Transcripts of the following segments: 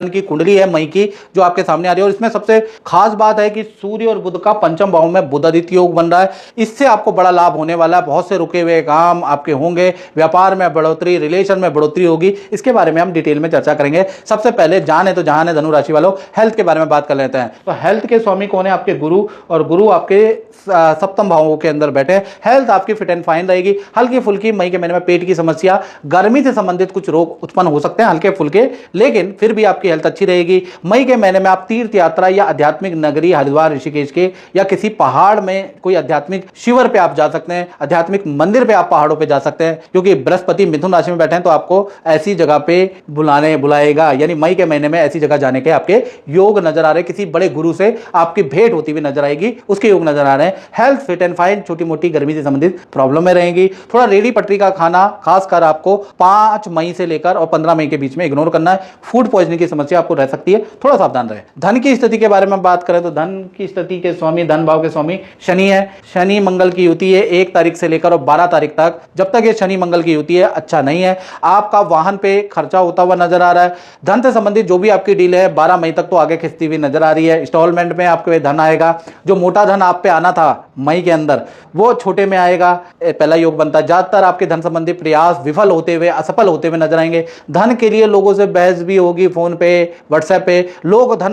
की कुंडली है मई की जो आपके सामने आ रही है। और इसमें सबसे खास बात है कि सूर्य और बुध का पंचम भाव में बुध आदित्य योग बन रहा है। इससे आपको बड़ा लाभ होने वाला है, बहुत से रुके हुए काम आपके होंगे, व्यापार में बढ़ोतरी, रिलेशन में बढ़ोतरी होगी। इसके बारे में हम डिटेल में चर्चा करेंगे। सबसे पहले जान है तो जहान है धनु राशि वालों, हेल्थ के बारे में बात कर लेते हैं। तो हेल्थ के स्वामी कौन है? आपके गुरु, और गुरु आपके सप्तम भावों के अंदर बैठे हैं। हेल्थ आपकी फिट एंड फाइन रहेगी। हल्की फुल्की मई के महीने में पेट की समस्या, गर्मी से संबंधित कुछ रोग उत्पन्न हो सकते हैं हल्के फुल्के, लेकिन फिर भी आपकी हेल्थ अच्छी रहेगी। मई के महीने में आप तीर्थ यात्रा या आध्यात्मिक नगरी हरिद्वार ऋषिकेश के या किसी पहाड़ में कोई आध्यात्मिक शिविर पे आप जा सकते हैं, आध्यात्मिक मंदिर पे आप पहाड़ों पे जा सकते हैं, क्योंकि बृहस्पति मिथुन राशि में बैठे हैं तो आपको ऐसी जगह पे बुलाएगा। यानी मई के महीने में ऐसी जगह जाने के आपके योग नजर आ रहे हैं। किसी बड़े गुरु से आपकी भेंट होती हुई नजर आएगी, उसके योग नजर आ रहे हैं। हेल्थ फिट एंड फाइन, छोटी मोटी गर्मी से संबंधित प्रॉब्लम में रहेंगी। थोड़ा रेडी पटरी का खाना खासकर आपको 5 मई से लेकर और 15 मई के बीच में इग्नोर करना है। फूड पॉइजनिंग की समस्या आपको रह सकती है, थोड़ा सावधान रहे। धन की स्थिति के बारे में बात करें तो धन की स्थिति के स्वामी, धन भाव के स्वामी शनि है। शनि मंगल की युति है 1 तारीख से लेकर और 12 तारीख तक। जब तक ये शनि मंगल की युति है अच्छा नहीं है। आपका वाहन पे खर्चा होता हुआ नजर आ रहा है। धन से संबंधित जो भी आपकी डील है 12 मई तक तो आगे खिंचती हुई नजर आ रही है। इंस्टॉलमेंट में आपके धन आएगा। जो मोटा धन आप पे आना था मई के अंदर वो छोटे में आएगा, पहला योग बनता है। ज्यादातर आपके धन संबंधी प्रयास विफल होते हुए, असफल होते हुए नजर आएंगे। धन के लिए लोगों से बहस भी होगी, फोन पे व्हाट्सएप पे लोग धन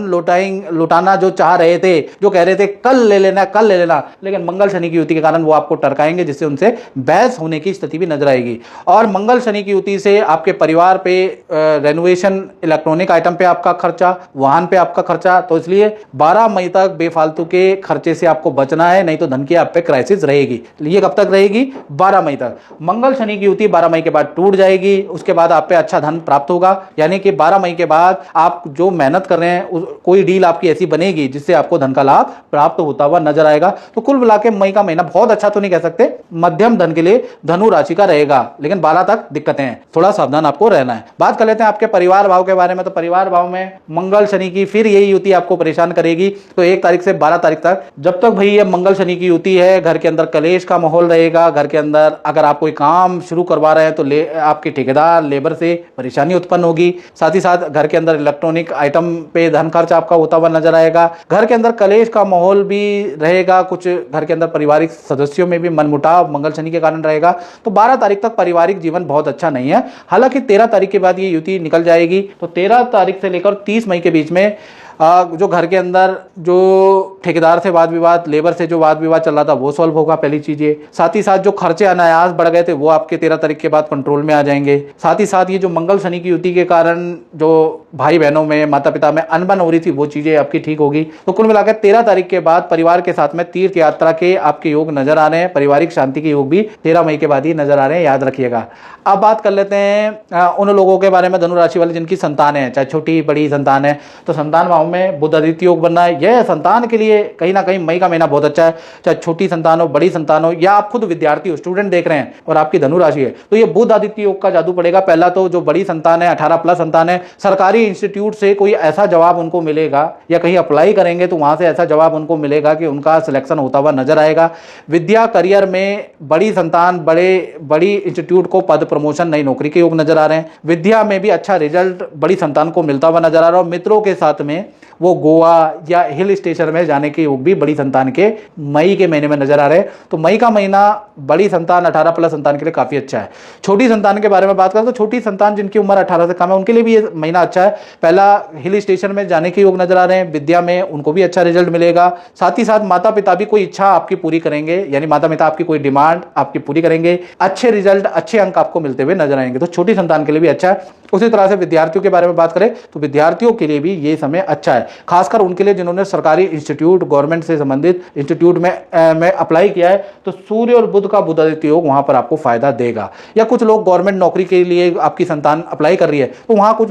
लुटाना जो चाह रहे थे, जो कह रहे थे कल ले लेना, लेकिन मंगल शनि की युति के कारण वो आपको टरकाएंगे, जिससे उनसे बहस होने की स्थिति भी नजर आएगी। और मंगल शनि की युति से आपके परिवार पे रेनोवेशन, इलेक्ट्रॉनिक आइटम पे आपका खर्चा, वाहन पे आपका खर्चा, तो इसलिए 12 मई तक बेफालतू के खर्चे से आपको बचना है, नहीं तो धन की आप पे क्राइसिस रहेगी। ये कब तक रहेगी? 12 मई तक। मंगल शनि की युति 12 मई के बाद टूट जाएगी। उसके बाद आप पे अच्छा धन प्राप्त होगा। यानी कि 12 मई के बाद आप जो मेहनत कर रहे हैं कोई डील आपकी ऐसी बनेगी जिससे आपको धन का लाभ प्राप्त होता हुआ नजर आएगा। तो कुल मिला के मई का महीना बहुत अच्छा तो नहीं कह सकते, मध्यम धन के लिए धनु राशि का रहेगा, लेकिन 12 तक दिक्कतें हैं, थोड़ा सावधान आपको रहना है। बात कर लेते हैं आपके परिवार भाव के बारे में। तो परिवार भाव में मंगल शनि की फिर यही युति आपको परेशान करेगी। तो 1 तारीख से 12 तारीख तक, जब तक भाई ये मंगल शनि की युति है, घर के अंदर कलेश का माहौल रहेगा। घर के अंदर अगर आप कोई काम शुरू करवा रहे हैं तो आपके ठेकेदार लेबर से परेशानी उत्पन्न होगी। साथ ही साथ घर के अंदर इलेक्ट्रॉनिक आइटम पे धन खर्च आपका होता हुआ नजर आएगा। घर के अंदर कलेश का माहौल भी रहेगा। कुछ घर के अंदर पारिवारिक सदस्यों में भी मनमुटाव मंगल शनि के कारण रहेगा। तो 12 तारीख तक पारिवारिक जीवन बहुत अच्छा नहीं है। हालांकि 13 तारीख के बाद ये युति निकल जाएगी। तो 13 तारीख से लेकर 30 मई के बीच में जो घर के अंदर जो ठेकेदार से वाद विवाद, लेबर से जो वाद विवाद चल रहा था वो सॉल्व होगा, पहली चीज ये। साथ ही साथ जो खर्चे अनायास बढ़ गए थे वो आपके 13 तारीख के बाद कंट्रोल में आ जाएंगे। साथ ही साथ ये जो मंगल शनि की युति के कारण जो भाई बहनों में, माता पिता में अनबन हो रही थी वो चीजें आपकी ठीक होगी। तो कुल मिलाकर 13 तारीख के बाद परिवार के साथ में तीर्थ यात्रा के आपके योग नजर आ रहे हैं। पारिवारिक शांति के योग भी 13 मई के बाद ही नजर आ रहे हैं, याद रखिएगा। अब बात कर लेते हैं उन लोगों के बारे में धनु राशि वाले जिनकी संतान है, चाहे छोटी बड़ी संतान है। तो संतान भाव में बुध आदित्य योग बनना है। यह संतान के लिए कहीं ना कहीं मई का महीना बहुत अच्छा है। चाहे छोटी संतान हो, बड़ी संतान हो, या आप खुद विद्यार्थी हो, स्टूडेंट देख रहे हैं और आपकी धनु राशि है, तो ये बुध आदित्य योग का जादू पड़ेगा। पहला तो जो बड़ी संतान है, 18+ संतान है, सरकारी इंस्टीट्यूट से कोई ऐसा जवाब उनको मिलेगा, या कहीं अप्लाई करेंगे तो वहां से ऐसा जवाब उनको मिलेगा कि उनका सिलेक्शन होता हुआ नजर आएगा। विद्या करियर में बड़ी संतान, बड़ी इंस्टीट्यूट को पद प्रमोशन, नई नौकरी के योग नजर आ रहे हैं। विद्या में भी अच्छा रिजल्ट बड़ी संतान को मिलता हुआ नजर आ रहा है। और मित्रों के साथ में वो गोवा या हिल स्टेशन में जाने के योग भी बड़ी संतान के मई के महीने में नजर आ रहे हैं। तो मई का महीना बड़ी संतान, 18+ संतान के लिए काफी अच्छा है। छोटी संतान के बारे में बात करें तो छोटी संतान जिनकी उम्र 18 से कम है उनके लिए भी ये महीना अच्छा है। पहला हिल स्टेशन में जाने के योग नजर आ रहे हैं। विद्या में उनको भी अच्छा रिजल्ट मिलेगा। साथ ही साथ माता पिता भी कोई इच्छा आपकी पूरी करेंगे, यानी माता पिता आपकी कोई डिमांड आपकी पूरी करेंगे। अच्छे रिजल्ट, अच्छे अंक आपको मिलते हुए नजर आएंगे। तो छोटी संतान के लिए भी अच्छा है। उसी तरह से विद्यार्थियों के बारे में बात करें तो विद्यार्थियों के लिए भी ये समय अच्छा है, खासकर उनके लिए जिन्होंने सरकारी इंस्टीट्यूट, गवर्नमेंट से संबंधित इंस्टीट्यूट में अप्लाई किया है। तो सूर्य और बुध का बुध आदित्य योग वहां पर आपको फायदा देगा। या कुछ लोग गवर्नमेंट नौकरी के लिए आपकी संतान अप्लाई कर रही है तो वहां कुछ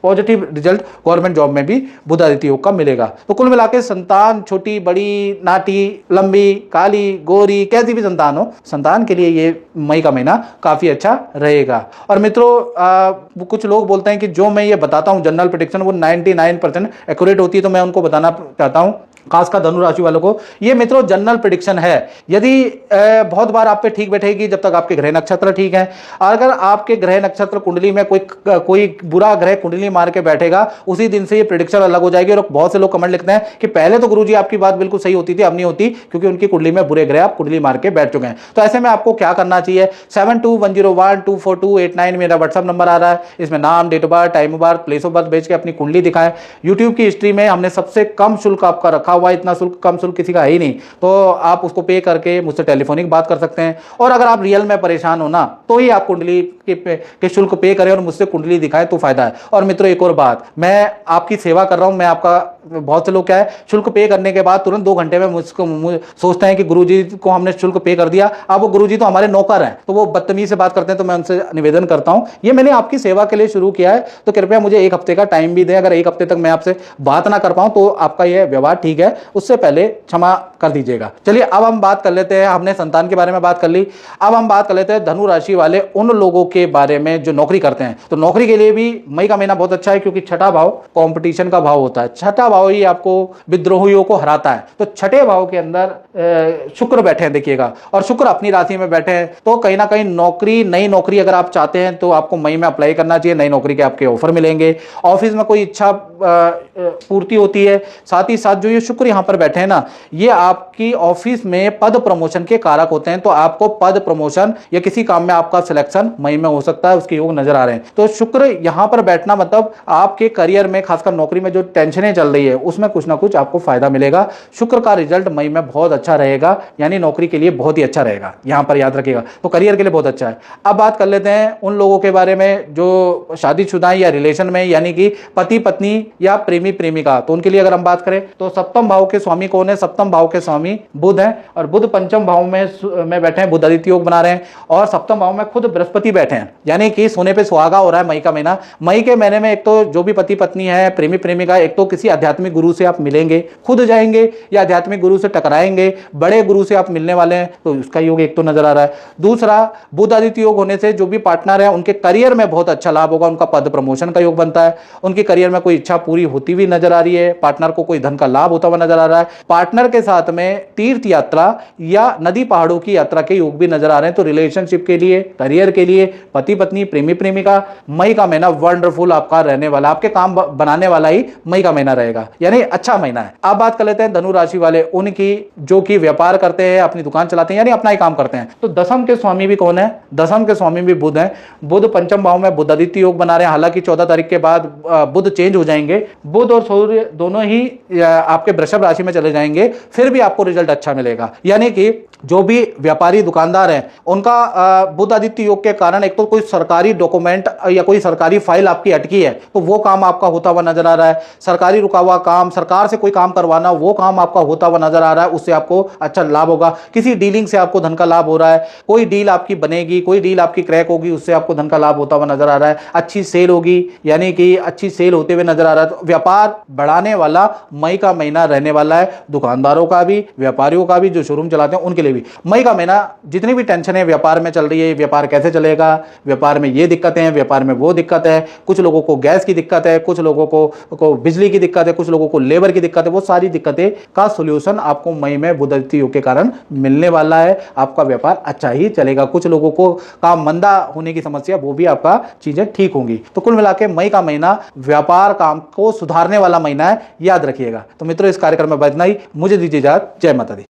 पॉजिटिव रिजल्ट गवर्नमेंट जॉब में भी बुध आदित्य योग का मिलेगा। तो कुल मिलाकर संतान छोटी बड़ी, नाटी, लंबी, काली, गोरी, कैसी भी संतान हो, संतान के लिए ये मई का महीना काफी अच्छा रहेगा। और मित्रों कुछ लोग बोलते हैं कि जो मैं ये बताता हूं जनरल प्रेडिक्शन वो 99% एक्यूरेट होती है, तो मैं उनको बताना चाहता हूं खासकर धनु राशि वालों को। ये मित्रों जनरल प्रेडिक्शन है। यदि बहुत बार आप पे ठीक बैठेगी जब तक आपके ग्रह नक्षत्र ठीक है। अगर आपके ग्रह नक्षत्र कुंडली में कोई बुरा ग्रह कुंडली मार के बैठेगा, उसी दिन से ये प्रेडिक्शन अलग हो जाएगी। और बहुत से लोग कमेंट लिखते हैं कि पहले तो गुरुजी आपकी बात बिल्कुल सही होती थी, अब नहीं होती, क्योंकि उनकी कुंडली में बुरे ग्रह आप कुंडली मार के बैठ चुके हैं। तो ऐसे में आपको क्या करना चाहिए? 7210124289 मेरा व्हाट्सएप नंबर आ रहा है। इसमें नाम, date of birth, time of birth, place of birth भेज के अपनी कुंडली दिखाएं। यूट्यूब की हिस्ट्री में हमने सबसे कम शुल्क आपका रखा हुआ है, इतना शुल्क कम शुल्क किसी का है ही नहीं, तो आप उसको पे करके मुझसे टेलीफोनिक बात कर सकते हैं। और अगर आप रियल में परेशान हो ना, तो ही आप कुंडली के शुल्क पे करें और मुझसे कुंडली दिखाएं तो फायदा है। और मित्रों एक और बात, मैं आपकी सेवा कर रहा हूं, मैं आपका, बहुत से लोग क्या है शुल्क पे करने के बाद तुरंत 2 घंटे में मुझको सोचते हैं कि गुरुजी को हमने शुल्क पे कर दिया, अब वो गुरुजी तो हमारे नौकर हैं, तो वो बदतमीज से बात करते हैं। तो मैं उनसे निवेदन करता हूं, ये मैंने आपकी सेवा के लिए शुरू किया है, तो कृपया मुझे 1 हफ्ते का टाइम भी दें। अगर 1 हफ्ते तक मैं आपसे बात ना कर पाऊं तो आपका यह व्यवहार ठीक है, उससे पहले क्षमा कर दीजिएगा। चलिए अब हम बात कर लेते हैं, हमने संतान के बारे में बात कर ली, अब हम बात कर लेते हैं धनु राशि वाले उन लोगों के बारे में जो नौकरी करते हैं। तो नौकरी के लिए भी मई का महीना बहुत अच्छा है, क्योंकि छठा भाव कंपटीशन का भाव होता है। छठा भाव ही आपको विद्रोहियों को हराता है। तो छठे भाव के अंदर शुक्र बैठे हैं, देखिएगा, और शुक्र अपनी राशि में बैठे हैं, तो कहीं ना कहीं नौकरी, नई नौकरी अगर आप चाहते हैं तो आपको मई में अप्लाई करना चाहिए। नई नौकरी के आपके ऑफर मिलेंगे, ऑफिस में कोई इच्छा पूर्ति होती है। साथ ही साथ जो ये शुक्र यहां पर बैठे हैं ना, ये आपकी ऑफिस में पद प्रमोशन के कारक होते हैं। तो आपको पद प्रमोशन या किसी काम में आपका सिलेक्शन मई में हो सकता है, उसके योग नजर आ रहे हैं। तो शुक्र यहां पर बैठना मतलब आपके करियर में, खासकर नौकरी में जो टेंशनें चल रही है उसमें कुछ ना कुछ आपको फायदा मिलेगा। शुक्र का रिजल्ट मई में बहुत अच्छा रहेगा, यानी नौकरी के लिए बहुत ही अच्छा रहेगा, यहां पर याद रखिएगा। तो करियर के लिए बहुत अच्छा है। अब बात कर लेते हैं उन लोगों के बारे में जो शादीशुदा या रिलेशन में, यानी कि पति पत्नी या प्रेमी प्रेमिका। तो उनके लिए अगर हम बात करें तो सप्तम भाव के स्वामी कौन है? सप्तम भाव के स्वामी बुध है, और बुध पंचम भाव में बैठे हैं, बुध आदित्य योग बना रहे हैं, और सप्तम भाव में खुद बृहस्पति बैठे हैं, यानी कि सोने पे सुहागा हो रहा है मई का महीना। मई के महीने में एक तो जो भी पति पत्नी है, प्रेमी प्रेमिका, एक तो किसी आध्यात्मिक गुरु से आप मिलेंगे, खुद जाएंगे या आध्यात्मिक गुरु से टकराएंगे, बड़े गुरु से आप मिलने वाले हैं, तो उसका योग एक तो नजर आ रहा है। दूसरा, बुध आदित्य योग होने से जो भी पार्टनर है उनके करियर में बहुत अच्छा लाभ होगा, उनका पद प्रमोशन का योग बनता है, उनके करियर में कोई इच्छा पूरी होती हुई नजर आ रही है, पार्टनर को कोई धन का लाभ होता हुआ नजर आ रहा है, पार्टनर के साथ में तीर्थ यात्रा या नदी पहाड़ों की यात्रा के योग भी नजर आ रहे हैं। तो रिलेशनशिप के लिए, करियर के लिए, पति पत्नी, प्रेमी प्रेमिका, मई का महीना वंडरफुल आपका रहने वाला, आपके काम बनाने वाला ही मई का महीना रहेगा, यानी अच्छा महीना है। अब बात कर लेते हैं धनु राशि वाले उनकी जो कि व्यापार करते हैं, अपनी दुकान चलाते हैं, यानी अपना ही काम करते हैं। तो दसम के स्वामी भी कौन है? दसम के स्वामी भी बुध है। बुध पंचम भाव में बुध आदित्य योग बना रहे हैं, हालांकि 14 तारीख के बाद बुध चेंज हो जाएंगे, बुध और सूर्य दोनों ही आपके वृषभ राशि में चले जाएंगे, फिर भी आपको रिजल्ट अच्छा मिलेगा। यानी कि जो भी व्यापारी दुकानदार हैं उनका बुध आदित्य योग के कारण एक तो कोई सरकारी डॉक्यूमेंट या कोई सरकारी फाइल आपकी अटकी है तो वो काम आपका होता हुआ नजर आ रहा है। सरकारी रुका हुआ काम, सरकार से कोई काम करवाना, वो काम आपका होता हुआ नजर आ रहा है, उससे आपको अच्छा लाभ होगा। किसी डीलिंग से आपको धन का लाभ हो रहा है, कोई डील आपकी बनेगी, कोई डील आपकी क्रैक होगी, उससे आपको धन का लाभ होता हुआ नजर आ रहा है। अच्छी सेल होगी, यानी कि अच्छी सेल होते हुए नजर आ रहा है। तो व्यापार बढ़ाने वाला मई का महीना रहने वाला है, दुकानदारों का भी, व्यापारियों का भी, जो शोरूम चलाते हैं उनके लिए भी। मई का महीना जितनी भी टेंशन है व्यापार में चल रही है, व्यापार कैसे चलेगा, व्यापार में ये दिक्कतें हैं, व्यापार में वो दिक्कत है, कुछ लोगों को गैस की दिक्कत है, कुछ लोगों को बिजली की दिक्कत है, कुछ लोगों को लेबर की दिक्कत है, वो सारी दिक्कतें का सोल्यूशन आपको मई में बुध आदित्य योग के कारण मिलने वाला है। आपका व्यापार अच्छा ही चलेगा। कुछ लोगों को काम मंदा होने की समस्या, वो भी आपका चीजें ठीक होंगी। तो कुल मिला के मई का महीना व्यापार काम को सुधारने वाला महीना है, याद रखिएगा। तो मित्रों, इस कार्यक्रम में इतना ही। मुझे दीजिए इजाजत। जय माता दी।